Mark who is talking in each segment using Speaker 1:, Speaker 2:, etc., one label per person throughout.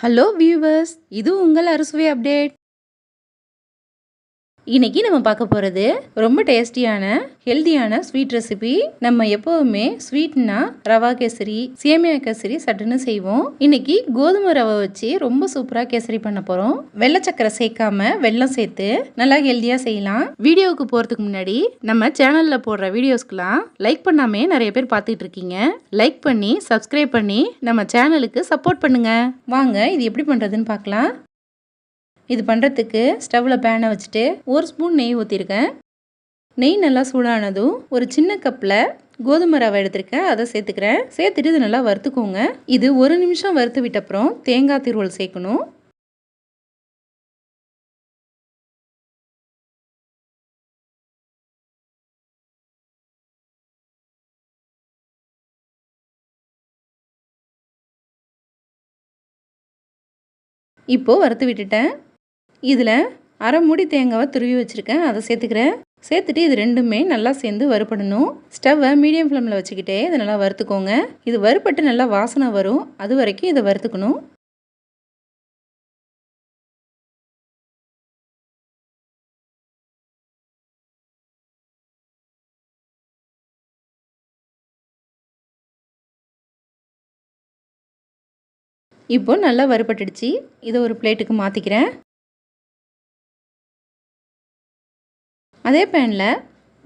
Speaker 1: Hello viewers, இது உங்கள் அறுசுவை அப்டேட். இன்னைக்கு நம்ம பார்க்க போகிறது ரொம்ப டேஸ்டியான ஹெல்தியான ஸ்வீட் ரெசிபி. நம்ம எப்போவுமே ஸ்வீட்னா ரவா கேசரி, சேமியா கேசரி சட்டுன்னு செய்வோம். இன்னைக்கு கோதுமை ரவை வச்சு ரொம்ப சூப்பராக கேசரி பண்ண போகிறோம். வெள்ளை சக்கரை சேர்க்காம வெல்லம் சேர்த்து நல்லா ஹெல்தியாக செய்யலாம். வீடியோவுக்கு போகிறதுக்கு முன்னாடி நம்ம சேனலில் போடுற வீடியோஸ்க்கெலாம் லைக் பண்ணாமே நிறைய பேர் பார்த்துட்டு இருக்கீங்க. லைக் பண்ணி சப்ஸ்கிரைப் பண்ணி நம்ம சேனலுக்கு சப்போர்ட் பண்ணுங்க. வாங்க இது எப்படி பண்ணுறதுன்னு பார்க்கலாம். இது பண்ணுறதுக்கு ஸ்டவ்வில் பேனை வச்சுட்டு 1 ஸ்பூன் நெய் ஊற்றிருக்கேன். நெய் நல்லா சூடானதும் ஒரு சின்ன கப்பில் கோதுமை ரவை எடுத்திருக்கேன், அதை சேர்த்துக்கிறேன். சேர்த்துட்டு இது நல்லா வறுத்துக்கோங்க. இது 1 நிமிஷம் வறுத்து விட்டப்புறம் தேங்காய் திருவல் சேர்க்கணும். இப்போது வறுத்து விட்டுட்டேன். இதில் அரை மூடி தேங்காவை துருவி வச்சுருக்கேன், அதை சேர்த்துக்கிறேன். சேர்த்துட்டு இது ரெண்டுமே நல்லா சேர்ந்து வறுபடணும். ஸ்டவ்வை மீடியம் ஃப்ளேமில் வச்சுக்கிட்டே இதை நல்லா வறுத்துக்கோங்க. இது வறுபட்டு நல்லா வாசனை வரும், அது வரைக்கும் இதை வறுத்துக்கணும். இப்போ நல்லா வறுபட்டுடுச்சு. இதை ஒரு பிளேட்டுக்கு மாற்றிக்கிறேன். அதே பேனில்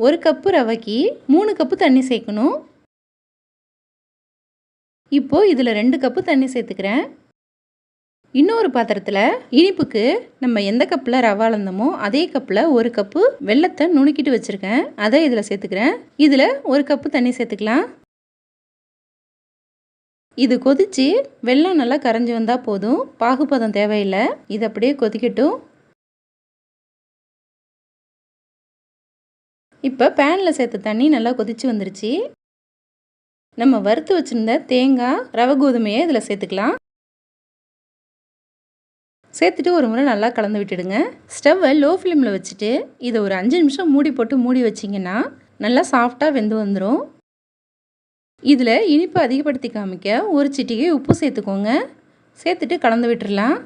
Speaker 1: 1 கப்பு ரவைக்கு 3 கப்பு தண்ணி சேர்க்கணும். இப்போது இதில் 2 கப்பு தண்ணி சேர்த்துக்கிறேன். இன்னொரு பாத்திரத்தில் இனிப்புக்கு நம்ம எந்த கப்பில் ரவை அளந்தோமோ அதே கப்பில் 1 கப்பு வெல்லத்தை நுணுக்கிட்டு வச்சுருக்கேன், அதை இதில் சேர்த்துக்கிறேன். இதில் 1 கப்பு தண்ணி சேர்த்துக்கலாம். இது கொதித்து வெல்லம் நல்லா கரைஞ்சி வந்தால் போதும், பாகுபதம் தேவையில்லை. இது அப்படியே கொதிக்கட்டும். இப்போ பேனில் சேர்த்த தண்ணி நல்லா கொதித்து வந்துருச்சு. நம்ம வறுத்து வச்சுருந்த தேங்காய் ரவை கோதுமையை இதில் சேர்த்துக்கலாம். சேர்த்துட்டு ஒரு முறை நல்லா கலந்து விட்டுடுங்க. ஸ்டவ்வை லோ ஃப்ளேமில் வச்சுட்டு இதை ஒரு 5 நிமிஷம் மூடி போட்டு மூடி வச்சிங்கன்னா நல்லா சாஃப்டாக வெந்து வந்துடும். இதில் இனிப்பு அதிகப்படுத்தி காமிக்க ஒரு சிட்டிகை உப்பு சேர்த்துக்கோங்க. சேர்த்துட்டு கலந்து விட்டுடலாம்.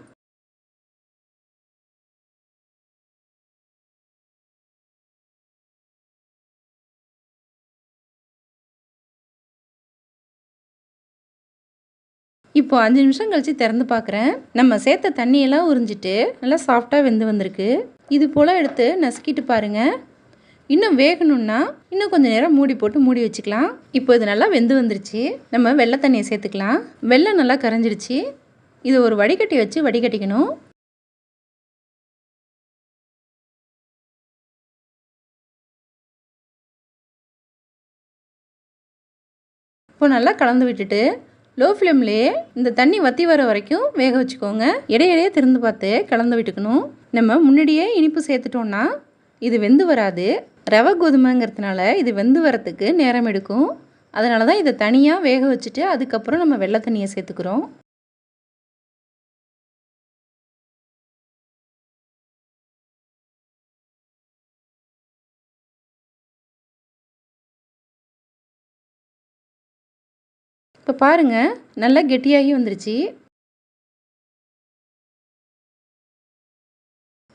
Speaker 1: இப்போ 5 நிமிஷம் கழித்து திறந்து பார்க்குறேன். நம்ம சேர்த்த தண்ணியெல்லாம் உறிஞ்சிட்டு நல்லா சாஃப்டாக வெந்து வந்திருக்கு. இது போல் எடுத்து நசுக்கிட்டு பாருங்கள். இன்னும் வேகணும்னா இன்னும் கொஞ்சம் நேரம் மூடி போட்டு மூடி வச்சுக்கலாம். இப்போ இது நல்லா வெந்து வந்துருச்சு. நம்ம வெள்ளை தண்ணியை சேர்த்துக்கலாம். வெல்லம் நல்லா கரைஞ்சிடுச்சு. இது ஒரு வடிகட்டி வச்சு வடிகட்டிக்கணும். இப்போ நல்லா கலந்து விட்டுட்டு லோ ஃப்ளேம்லேயே இந்த தண்ணி வற்றி வர வரைக்கும் வேக வச்சுக்கோங்க. இடையிடையே திறந்து பார்த்து கலந்து விட்டுக்கணும். நம்ம முன்னாடியே இனிப்பு சேர்த்துட்டோன்னா இது வெந்து வராது. ரவை கோதுமைங்கிறதுனால இது வெந்து வரத்துக்கு நேரம் எடுக்கும். அதனால தான் இதை தனியாக வேக வச்சுட்டு அதுக்கப்புறம் நம்ம வெள்ளை தண்ணியை சேர்த்துக்கிறோம். இப்போ பாருங்கள், நல்லா கெட்டியாகி வந்துருச்சு.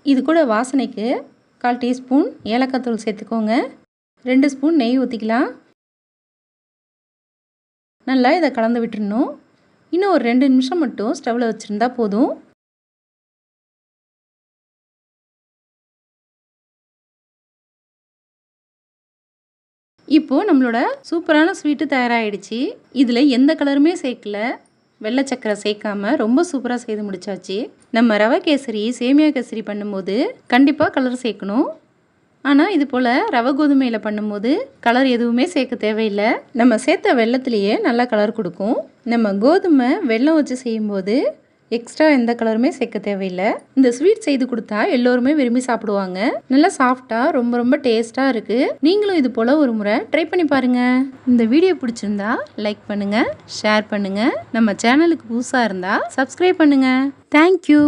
Speaker 1: இது கூட வாசனைக்கு 1/4 டீஸ்பூன் ஏலக்காய் தூள் சேர்த்துக்கோங்க. 2 ஸ்பூன் நெய் ஊற்றிக்கலாம். நல்லா இதை கலந்து விட்டுறணும். இன்னும் ஒரு 2 நிமிஷம் மட்டும் ஸ்டவ்வில் வச்சுருந்தா போதும். இப்போது நம்மளோட சூப்பரான ஸ்வீட்டு தயாராகிடுச்சு. இதில் எந்த கலருமே சேர்க்கல, வெள்ளை சக்கரை சேர்க்காம ரொம்ப சூப்பராக செய்து முடிச்சாச்சு. நம்ம ரவை கேசரி, சேமியா கேசரி பண்ணும்போது கண்டிப்பாக கலர் சேர்க்கணும். ஆனால் இது போல் ரவை கோதுமையில் பண்ணும்போது கலர் எதுவுமே சேர்க்க தேவையில்லை. நம்ம சேர்த்த வெல்லத்திலேயே நல்லா கலர் கொடுக்கும். நம்ம கோதுமை வெல்லம் வச்சு செய்யும்போது எக்ஸ்ட்ரா எந்த கலருமே சேர்க்க தேவையில்லை. இந்த ஸ்வீட் செய்து கொடுத்தா எல்லோருமே விரும்பி சாப்பிடுவாங்க. நல்லா சாஃப்டாக ரொம்ப ரொம்ப டேஸ்ட்டாக இருக்குது. நீங்களும் இது போல் ஒரு முறை ட்ரை பண்ணி பாருங்கள். இந்த வீடியோ பிடிச்சிருந்தா லைக் பண்ணுங்கள், ஷேர் பண்ணுங்கள். நம்ம சேனலுக்கு புதுசாக இருந்தால் சப்ஸ்கிரைப் பண்ணுங்கள். தேங்க்யூ.